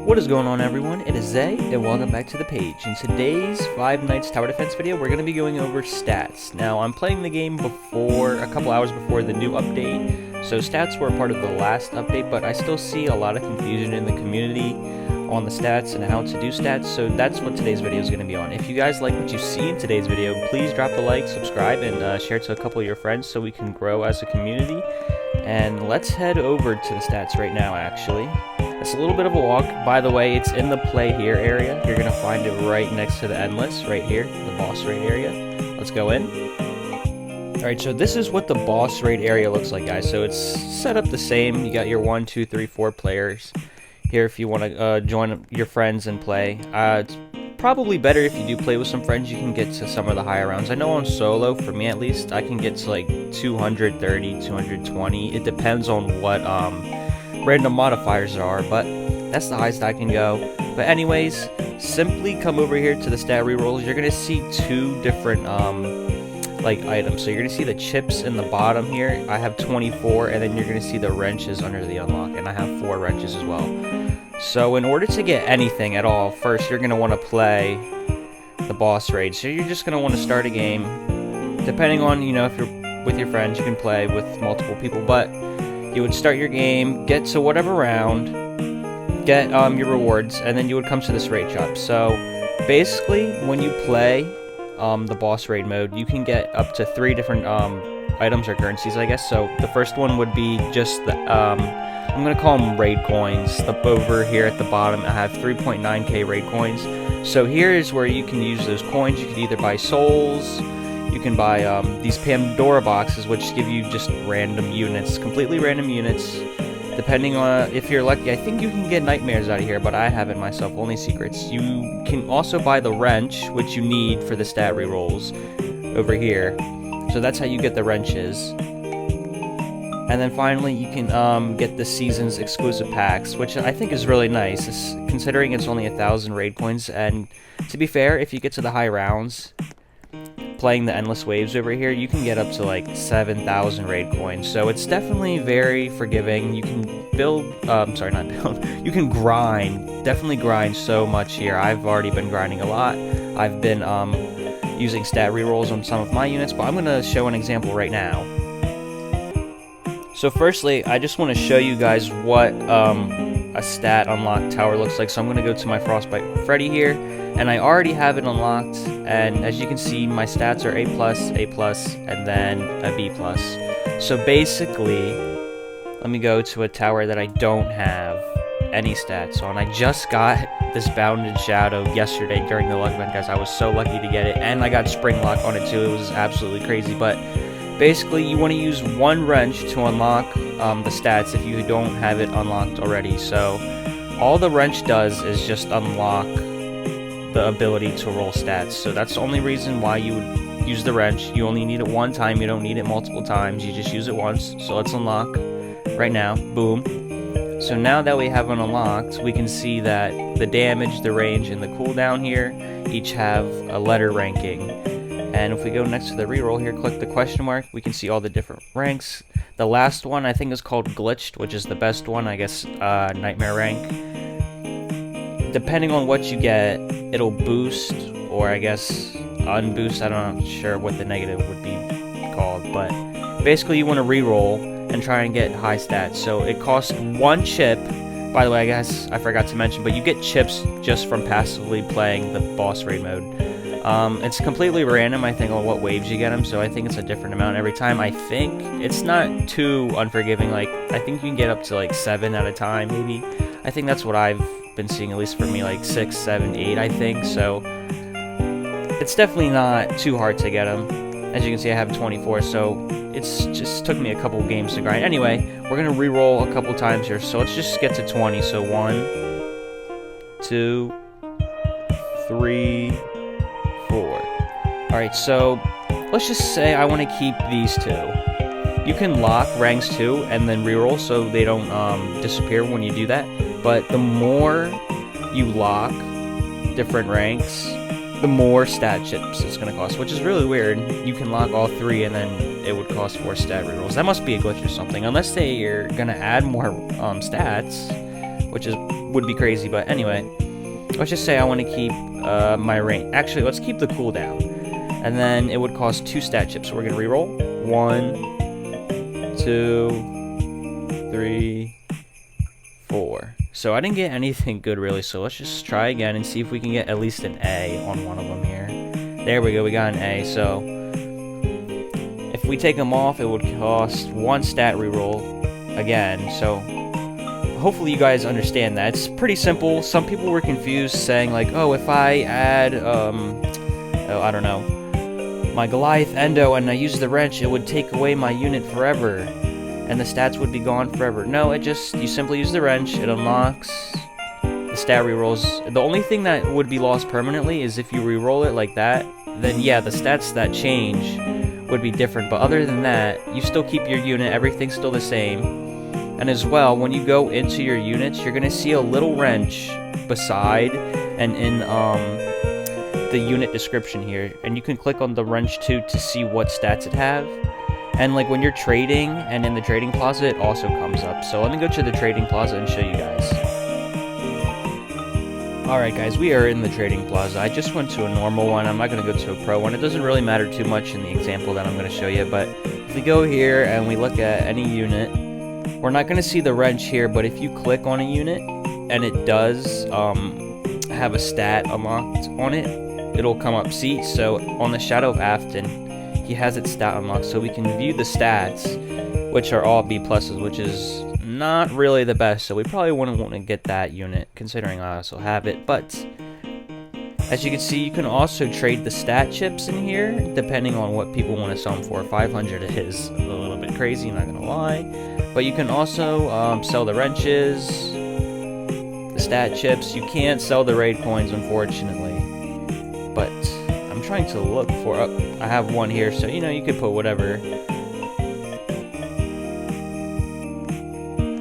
What is going on, everyone? It is Zay, and welcome back to the page. In today's 5 Nights Tower Defense video, we're going to be going over stats. Now, I'm playing the game a couple hours before the new update, so stats were a part of the last update, but I still see a lot of confusion in the community on the stats and how to do stats, so that's what today's video is going to be on. If you guys like what you see in today's video, please drop a like, subscribe, and share it to a couple of your friends so we can grow as a community. And let's head over to the stats right now, actually. It's a little bit of a walk. By the way, it's in the play here area. You're going to find it right next to the endless, right here, the boss raid area. Let's go in. Alright, so this is what the boss raid area looks like, guys. So it's set up the same. You got your 1, 2, 3, 4 players here if you want to join your friends and play. It's probably better if you do play with some friends. You can get to some of the higher rounds. I know on solo, for me at least, I can get to like 230, 220. It depends on what random modifiers there are, but that's the highest I can go. But anyways, simply come over here to the stat rerolls. You're gonna see two different like items. So you're gonna see the chips in the bottom here. I have 24, and then you're gonna see the wrenches under the unlock, and I have 4 wrenches as well. So in order to get anything at all, first you're gonna want to play the boss raid. So you're just gonna want to start a game. Depending on, you know, if you're with your friends, you can play with multiple people, but you would start your game, get to whatever round, get your rewards, and then you would come to this raid shop. So basically, when you play the boss raid mode, you can get up to 3 different items or currencies, I guess. So the first one would be just the I'm gonna call them raid coins. Over here at the bottom, I have 3.9k raid coins. So here is where you can use those coins. You can either buy souls. You can buy these Pandora boxes, which give you just random units, completely random units, depending on if you're lucky. I think you can get nightmares out of here, but I haven't myself, only secrets. You can also buy the wrench, which you need for the stat rerolls over here. So that's how you get the wrenches. And then finally, you can get the season's exclusive packs, which I think is really nice, considering it's only 1,000 raid coins. And to be fair, if you get to the high rounds, playing the endless waves over here, you can get up to like 7,000 raid coins. So it's definitely very forgiving. You can build, sorry, not build, you can grind, definitely grind so much here. I've already been grinding a lot. I've been using stat rerolls on some of my units, but I'm going to show an example right now. So firstly, I just want to show you guys what a stat unlocked tower looks like. So I'm going to go to my Frostbite Freddy here, and I already have it unlocked, and as you can see, my stats are A+, and then a B+. So basically, let me go to a tower that I don't have any stats on. I just got this Bounded Shadow yesterday during the luck event, guys. I was so lucky to get it, and I got Spring Lock on it too. It was absolutely crazy, but basically, you want to use 1 wrench to unlock the stats if you don't have it unlocked already. So all the wrench does is just unlock the ability to roll stats. So that's the only reason why you would use the wrench. You only need it 1 time. You don't need it multiple times. You just use it once. So let's unlock right now. Boom. So now that we have it unlocked, we can see that the damage, the range, and the cooldown here each have a letter ranking. And if we go next to the reroll here, click the question mark, we can see all the different ranks. The last one I think is called Glitched, which is the best one, I guess, Nightmare rank. Depending on what you get, it'll boost, or I guess unboost. I'm not sure what the negative would be called, but basically you want to reroll and try and get high stats. So it costs 1 chip. By the way, I guess I forgot to mention, but you get chips just from passively playing the boss raid mode. It's completely random, I think, on what waves you get them, so I think it's a different amount every time. I think it's not too unforgiving. Like, I think you can get up to like 7 at a time, maybe. I think that's what I've been seeing, at least for me, like 6, 7, 8, I think. So it's definitely not too hard to get them. As you can see, I have 24, so it's just took me a couple games to grind. Anyway, we're gonna re-roll a couple times here, so let's just get to 20. So 1, 2, 3, 4. Alright, so let's just say I want to keep these 2. You can lock ranks too and then reroll so they don't disappear when you do that. But the more you lock different ranks, the more stat chips it's going to cost, which is really weird. You can lock all 3 and then it would cost 4 stat rerolls. That must be a glitch or something, unless they are going to add more stats, which would be crazy, but anyway. Let's just say I want to keep my range. Actually, let's keep the cooldown. And then it would cost 2 stat chips. So we're going to reroll. 1, 2, 3, 4. So I didn't get anything good, really. So let's just try again and see if we can get at least an A on one of them here. There we go. We got an A. So if we take them off, it would cost 1 stat reroll again. So hopefully you guys understand that. It's pretty simple. Some people were confused saying like, oh, if I add, I don't know, my Goliath Endo and I use the wrench, it would take away my unit forever. And the stats would be gone forever. No, you simply use the wrench, it unlocks the stat rerolls. The only thing that would be lost permanently is if you reroll it like that, then yeah, the stats that change would be different. But other than that, you still keep your unit, everything's still the same. And as well, when you go into your units, you're gonna see a little wrench beside and in the unit description here, and you can click on the wrench too to see what stats it have. And like when you're trading and in the trading plaza, it also comes up. So let me go to the trading plaza and show you guys. Alright guys, we are in the trading plaza. I just went to a normal one. I'm not going to go to a pro one. It doesn't really matter too much in the example that I'm going to show you, but if we go here and we look at any unit, we're not going to see the wrench here, but if you click on a unit and it does have a stat unlocked on it, it'll come up. See, so on the Shadow of Afton, he has its stat unlocked, so we can view the stats, which are all B pluses, which is not really the best, so we probably wouldn't want to get that unit, considering I also have it. But as you can see, you can also trade the stat chips in here, depending on what people want to sell them for. 500 is a little bit crazy, not gonna lie. But you can also sell the wrenches, the stat chips. You can't sell the raid coins, unfortunately. But I'm trying to look for, I have one here, so you know, you could put whatever.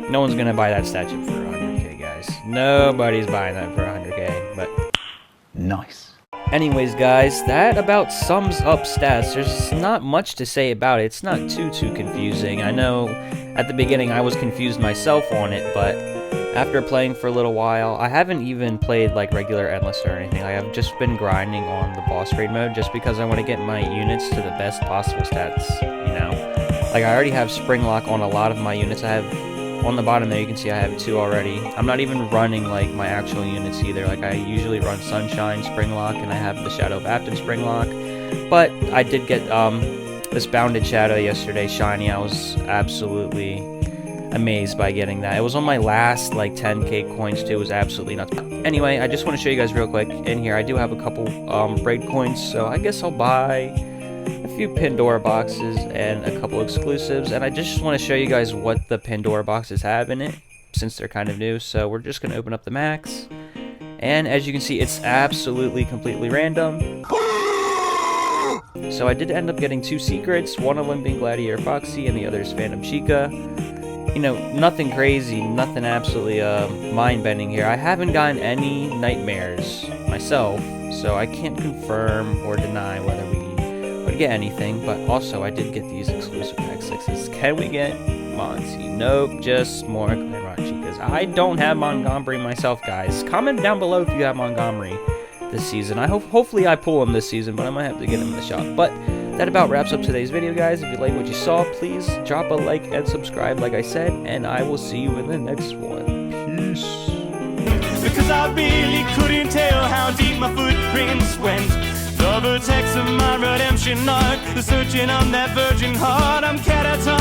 No one's gonna buy that stat chip for 100k, guys. Nobody's buying that for 100k, but nice. Anyways, guys, that about sums up stats. There's not much to say about it. It's not too confusing. I know at the beginning I was confused myself on it, but after playing for a little while, I haven't even played like regular endless or anything. I have just been grinding on the boss raid mode just because I want to get my units to the best possible stats, you know. Like I already have spring lock on a lot of my units. I have on the bottom there, you can see I have 2 already. I'm not even running like my actual units either. Like I usually run Sunshine spring lock and I have the Shadow of Afton spring lock. But I did get this Bounded Shadow yesterday, shiny. I was absolutely amazed by getting that. It was on my last like 10k coins too. It was absolutely nuts. Anyway, I just want to show you guys real quick. In here I do have a couple raid coins, so I guess I'll buy a few Pandora boxes and a couple exclusives, and I just want to show you guys what the Pandora boxes have in it since they're kind of new. So we're just going to open up the max, and as you can see, it's absolutely completely random. So I did end up getting 2 secrets, one of them being Gladiator Foxy and the other is Phantom Chica. You know, nothing crazy, nothing absolutely mind-bending here. I haven't gotten any nightmares myself, so I can't confirm or deny whether we would get anything. But also, I did get these exclusive pack 6s. Can we get Monty? Nope, just more Glenrock Chicas. I don't have Montgomery myself, guys. Comment down below if you have Montgomery this season. Hopefully I pull him this season, but I might have to get him in the shop. But that about wraps up today's video, guys. If you like what you saw, please drop a like and subscribe, like I said, and I will see you in the next one. Peace. Because I really couldn't tell how deep my footprints went. The vertex of my redemption arc, the searching of that virgin heart. I'm catatonic.